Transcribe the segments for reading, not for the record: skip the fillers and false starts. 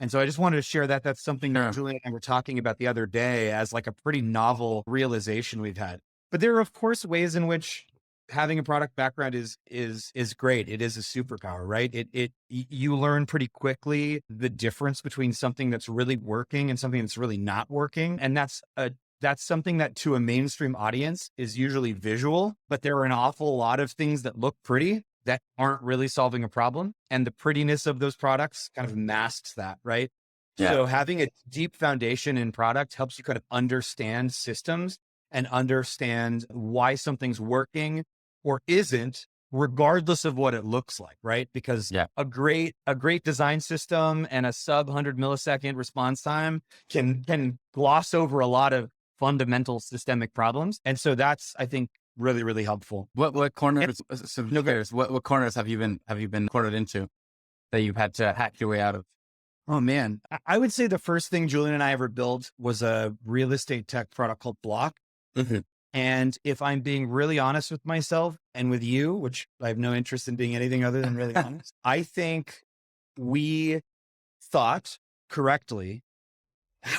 And so I just wanted to share that. That's something that Julian and I were talking about the other day as like a pretty novel realization we've had. But there are, of course, ways in which having a product background is great. It is a superpower, right? You learn pretty quickly the difference between something that's really working and something that's really not working. And that's something that to a mainstream audience is usually visual, but there are an awful lot of things that look pretty that aren't really solving a problem. And the prettiness of those products kind of masks that, right? Yeah. So having a deep foundation in product helps you kind of understand systems and understand why something's working or isn't, regardless of what it looks like, right? Because a great design system and a sub 100 millisecond response time can gloss over a lot of fundamental systemic problems. And so that's, I think, really, really helpful. What corners? What corners have you been cornered into that you've had to hack your way out of? Oh man, I would say the first thing Julian and I ever built was a real estate tech product called Block. Mm-hmm. And if I'm being really honest with myself and with you, which I have no interest in being anything other than really honest, I think we thought correctly,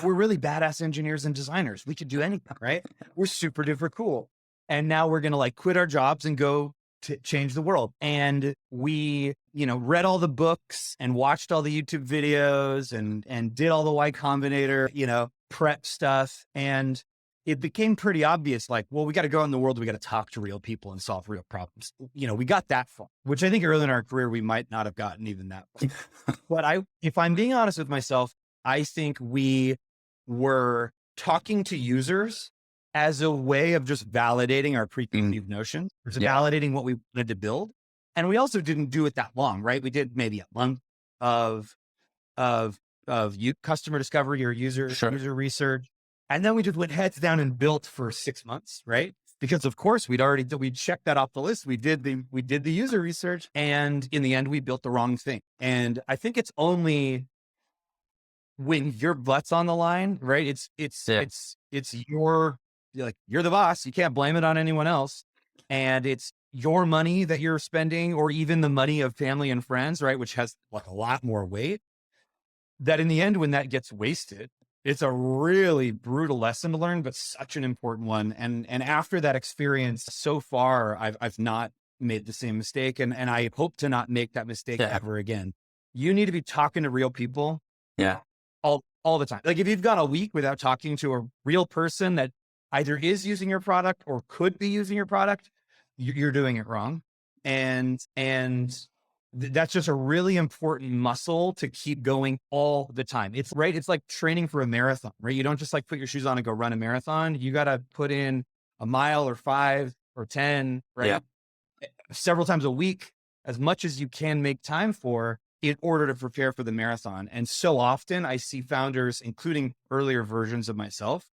we're really badass engineers and designers. We could do anything, right? We're super duper cool. And now we're going to like quit our jobs and go to change the world. And we, read all the books and watched all the YouTube videos and did all the Y Combinator, prep stuff. And it became pretty obvious, like, well, we got to go out in the world. We got to talk to real people and solve real problems. We got that far, which I think early in our career, we might not have gotten even that far. But if I'm being honest with myself, I think we were talking to users as a way of just validating our preconceived notions, validating what we wanted to build. And we also didn't do it that long, right? We did maybe a month of customer discovery or user research. And then we just went heads down and built for 6 months, right? Because of course we'd checked that off the list. We did the user research, and in the end we built the wrong thing. And I think it's only when your butt's on the line, right? You're the boss. You can't blame it on anyone else. And it's your money that you're spending, or even the money of family and friends, right? Which has like a lot more weight, that in the end, when that gets wasted, it's a really brutal lesson to learn, but such an important one. And after that experience, so far, I've not made the same mistake. And I hope to not make that mistake ever again. You need to be talking to real people. Yeah. All the time. Like if you've gone a week without talking to a real person that either is using your product or could be using your product, you're doing it wrong. And that's just a really important muscle to keep going all the time. It's right. It's like training for a marathon, right? You don't just like put your shoes on and go run a marathon. You got to put in a mile or 5 or 10, right? Yeah. Several times a week, as much as you can make time for, in order to prepare for the marathon. And so often I see founders, including earlier versions of myself,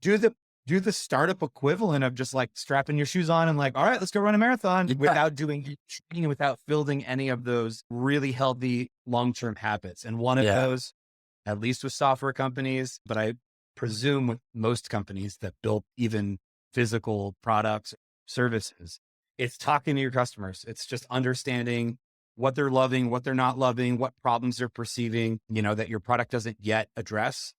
do the startup equivalent of just like strapping your shoes on and like, all right, let's go run a marathon, without doing training, without building any of those really healthy long-term habits. And one of those, at least with software companies, but I presume with most companies that build even physical products, services, it's talking to your customers. It's just understanding what they're loving, what they're not loving, what problems they're perceiving, that your product doesn't yet address.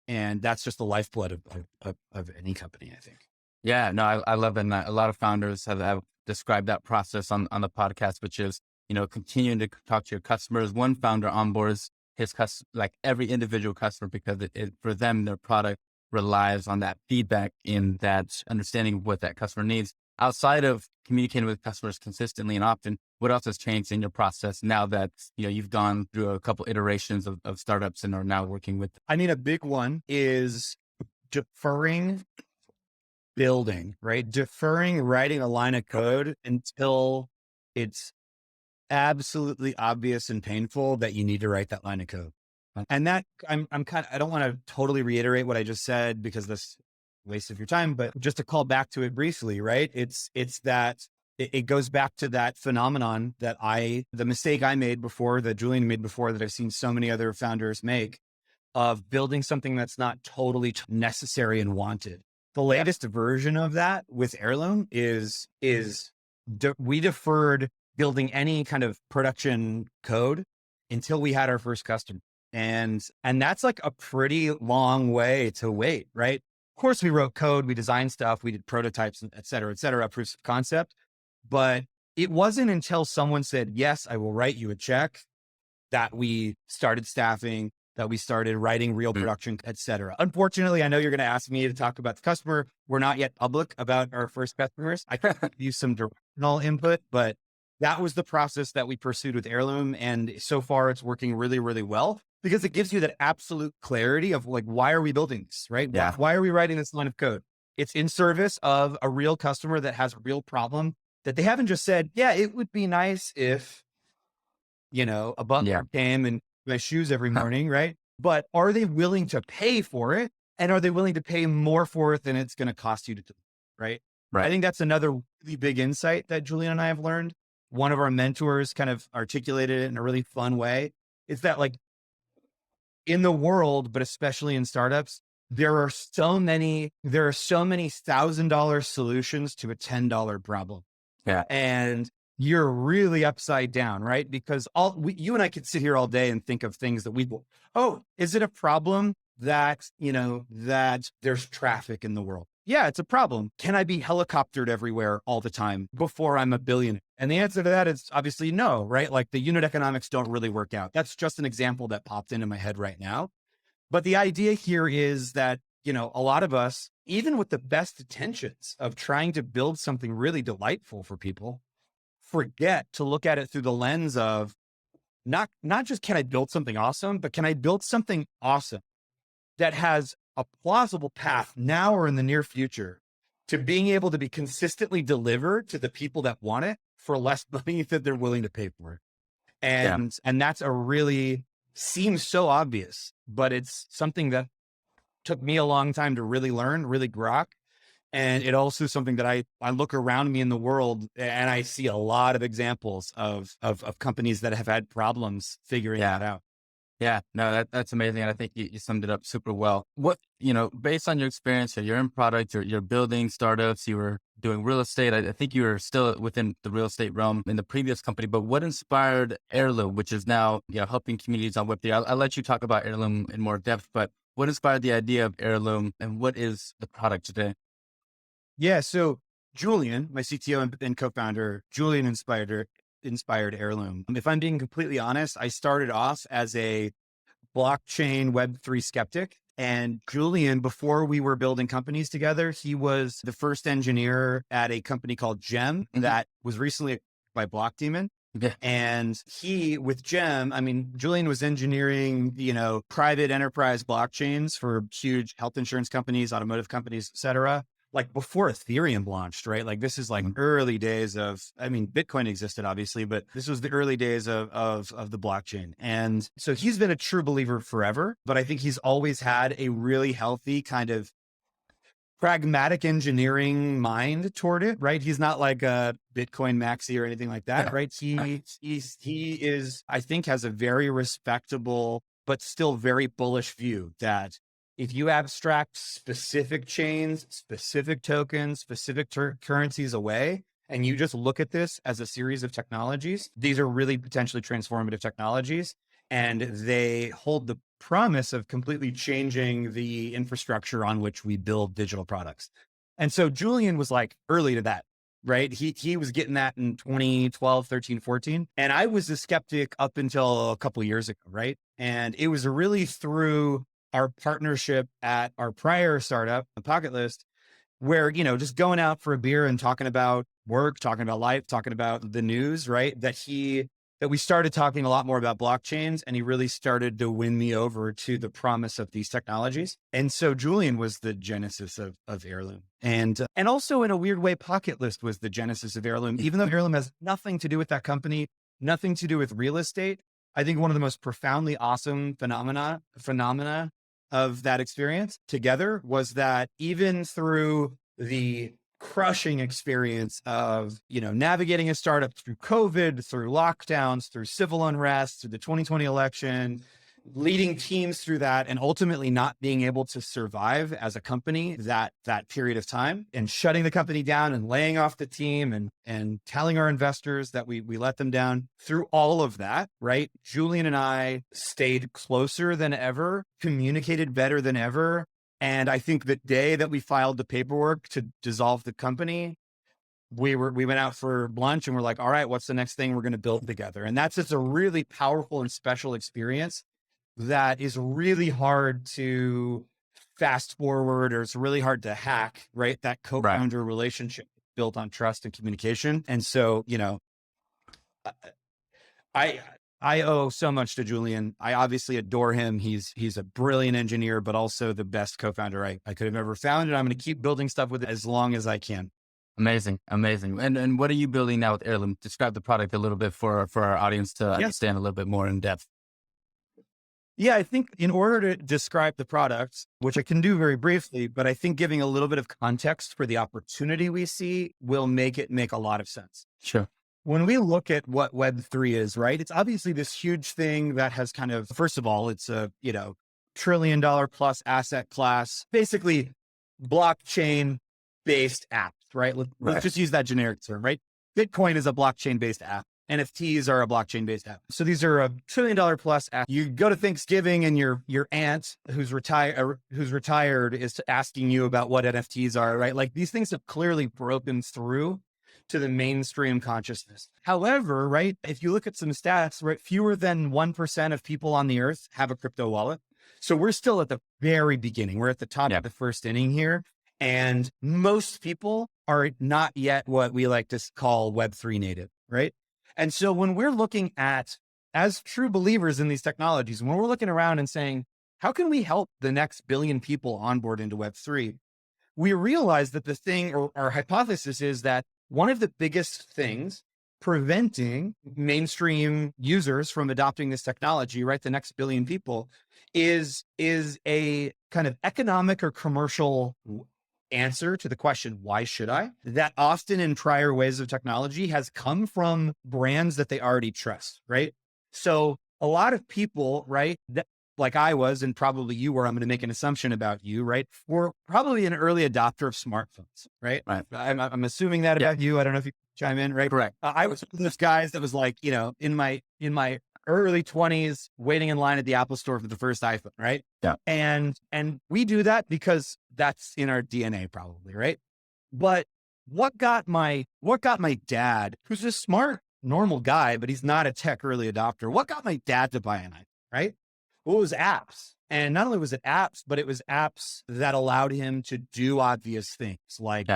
And that's just the lifeblood of any company, I think. Yeah, no, I love it. And a lot of founders have described that process on the podcast, which is, continuing to talk to your customers. One founder onboards his like every individual customer, because for them, their product relies on that feedback, in that understanding of what that customer needs. Outside of communicating with customers consistently and often, what else has changed in your process now that, you've gone through a couple iterations of startups and are now working with them? I mean, a big one is deferring building, right? Deferring writing a line of code until it's absolutely obvious and painful that you need to write that line of code. And that I don't want to totally reiterate what I just said, because this waste of your time, but just to call back to it briefly, right? It's that it goes back to that phenomenon that the mistake I made before, that Julian made before, that I've seen so many other founders make, of building something that's not totally necessary and wanted. The latest version of that with Heirloom is we deferred building any kind of production code until we had our first customer. And that's like a pretty long way to wait, right? Of course, we wrote code, we designed stuff, we did prototypes, et cetera, proofs of concept. But it wasn't until someone said, yes, I will write you a check, that we started staffing, that we started writing real production, et cetera. Unfortunately, I know you're going to ask me to talk about the customer. We're not yet public about our first customers. I could use some directional input, but that was the process that we pursued with Heirloom. And so far it's working really, really well because it gives you that absolute clarity of like, why are we building this, right? Yeah. Why are we writing this line of code? It's in service of a real customer that has a real problem that they haven't just said, yeah, it would be nice if, a butler came and my shoes every morning, right? But are they willing to pay for it? And are they willing to pay more for it than it's going to cost you to do, right? I think that's another really big insight that Julian and I have learned. One of our mentors kind of articulated it in a really fun way. It's that like in the world, but especially in startups, there are so many $1,000 solutions to a $10 problem. Yeah. And you're really upside down, right? Because you and I could sit here all day and think of things that is it a problem that, that there's traffic in the world? Yeah, it's a problem. Can I be helicoptered everywhere all the time before I'm a billionaire? And the answer to that is obviously no, right? Like the unit economics don't really work out. That's just an example that popped into my head right now. But the idea here is that, a lot of us, even with the best intentions of trying to build something really delightful for people, forget to look at it through the lens of not just can I build something awesome, but can I build something awesome that has a plausible path now or in the near future to being able to be consistently delivered to the people that want it for less money that they're willing to pay for it. And that's seems so obvious, but it's something that took me a long time to really learn, really grok. And it also is something that I look around me in the world and I see a lot of examples of companies that have had problems figuring that out. Yeah, no, that's amazing. And I think you summed it up super well. What, based on your experience, you're in product, you're building startups, you were doing real estate. I think you were still within the real estate realm in the previous company, but what inspired Heirloom, which is now, helping communities on Web3? I'll let you talk about Heirloom in more depth, but what inspired the idea of Heirloom and what is the product today? Yeah. So Julian, my CTO and co-founder, Julian inspired Heirloom. If I'm being completely honest, I started off as a blockchain Web3 skeptic. And Julian, before we were building companies together, he was the first engineer at a company called Gem that was recently by Block Demon. Yeah. And with Gem, Julian was engineering, private enterprise blockchains for huge health insurance companies, automotive companies, et cetera. Like before Ethereum launched, right? Like this is like early days of, Bitcoin existed obviously, but this was the early days of the blockchain. And so he's been a true believer forever, but I think he's always had a really healthy kind of pragmatic engineering mind toward it, right? He's not like a Bitcoin maxi or anything like that, right? He is, I think, has a very respectable, but still very bullish view that if you abstract specific chains, specific tokens, specific currencies away, and you just look at this as a series of technologies, these are really potentially transformative technologies. And they hold the promise of completely changing the infrastructure on which we build digital products. And so Julian was like early to that, right? He was getting that in 2012, 13, 14. And I was a skeptic up until a couple of years ago, right? And it was really through our partnership at our prior startup, the PocketList, where, just going out for a beer and talking about work, talking about life, talking about the news, right? That we started talking a lot more about blockchains, and he really started to win me over to the promise of these technologies. And so Julian was the genesis of Heirloom. And also in a weird way, PocketList was the genesis of Heirloom, even though Heirloom has nothing to do with that company, nothing to do with real estate. I think one of the most profoundly awesome phenomena of that experience together was that even through the crushing experience of, navigating a startup through COVID, through lockdowns, through civil unrest, through the 2020 election, leading teams through that and ultimately not being able to survive as a company that period of time, and shutting the company down and laying off the team and telling our investors that we let them down. Through all of that, right? Julian and I stayed closer than ever, communicated better than ever. And I think the day that we filed the paperwork to dissolve the company, we went out for lunch and we're like, all right, what's the next thing we're going to build together? And that's just a really powerful and special experience that is really hard to fast forward, or it's really hard to hack, right? That co-founder relationship built on trust and communication. And so, you know, I owe so much to Julian. I obviously adore him. He's a brilliant engineer, but also the best co-founder I could have ever found. And I'm going to keep building stuff with it as long as I can. Amazing. Amazing. And what are you building now with Heirloom? Describe the product a little bit for our audience to understand a little bit more in depth. Yeah, I think in order to describe the product, which I can do very briefly, but I think giving a little bit of context for the opportunity we see will make it make a lot of sense. Sure. When we look at what Web3 is, right, it's obviously this huge thing that has kind of, first of all, it's a, you know, $1 trillion plus asset class, basically blockchain based apps, right? Let's just use that generic term, right? Bitcoin is a blockchain based app. NFTs are a blockchain based app. So these are $1 trillion plus app. You go to Thanksgiving and your aunt who's retired is asking you about what NFTs are, right? Like these things have clearly broken through to the mainstream consciousness. However, right, if you look at some stats, right, fewer than 1% of people on the earth have a crypto wallet. So we're still at the very beginning. We're at the top of the first inning here. And most people are not yet what we like to call Web3 native, right? And so when we're looking at, as true believers in these technologies, when we're looking around and saying, how can we help the next billion people onboard into Web3? We realize that the thing, or our hypothesis is that one of the biggest things preventing mainstream users from adopting this technology, right, the next billion people, is a kind of economic or commercial answer to the question, why should I? That often in prior ways of technology has come from brands that they already trust, right? So a lot of people, right, that, like I was, and probably you were, I'm going to make an assumption about you, right? We're probably an early adopter of smartphones, right? I'm assuming that about you. I don't know if you chime in, right? Correct. I was one of those guys that was like, you know, in my early 20s, waiting in line at the Apple store for the first iPhone, right? Yeah. And we do that because that's in our DNA probably, right? But what got my dad, who's a smart, normal guy, but he's not a tech early adopter, what got my dad to buy an iPhone, right? Well, it was apps. And not only was it apps, but it was apps that allowed him to do obvious things like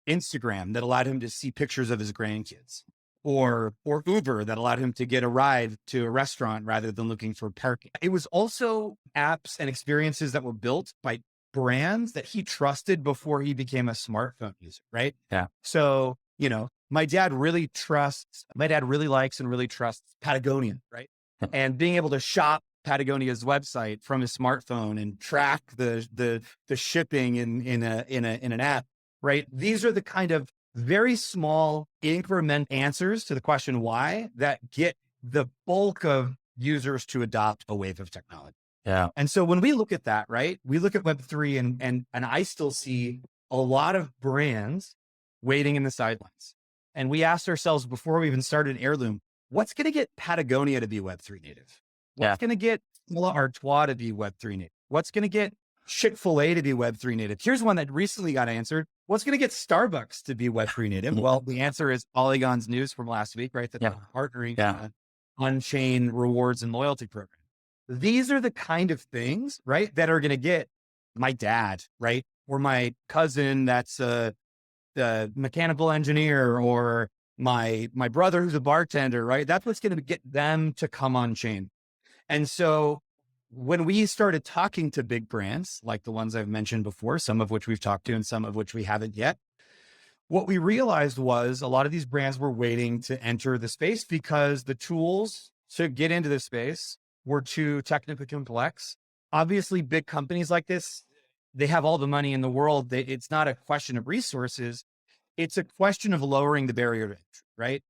Instagram, that allowed him to see pictures of his grandkids, or Uber, that allowed him to get a ride to a restaurant rather than looking for parking. It was also apps and experiences that were built by brands that he trusted before he became a smartphone user, right? Yeah. So, you know, my dad really likes and really trusts Patagonia, right? And being able to shop Patagonia's website from his smartphone and track the shipping in an app, right? These are the kind of very small increment answers to the question why that get the bulk of users to adopt a wave of technology. Yeah. And so when we look at that, right, we look at Web3 and I still see a lot of brands waiting in the sidelines. And we asked ourselves before we even started Heirloom, what's going to get Patagonia to be Web3 native? What's going to get Stella Artois to be Web3 native? What's going to get Chick-fil-A to be Web3 native? Here's one that recently got answered. What's going to get Starbucks to be Web3 native? Well, the answer is Polygon's news from last week, right? That they're partnering on-chain rewards and loyalty program. These are the kind of things, right, that are going to get my dad, right? Or my cousin that's a mechanical engineer, or my brother who's a bartender, right? That's what's going to get them to come on chain. And so when we started talking to big brands, like the ones I've mentioned before, some of which we've talked to and some of which we haven't yet, what we realized was a lot of these brands were waiting to enter the space because the tools to get into the space were too technically complex. Obviously, big companies like this, they have all the money in the world. It's not a question of resources. It's a question of lowering the barrier to entry, right?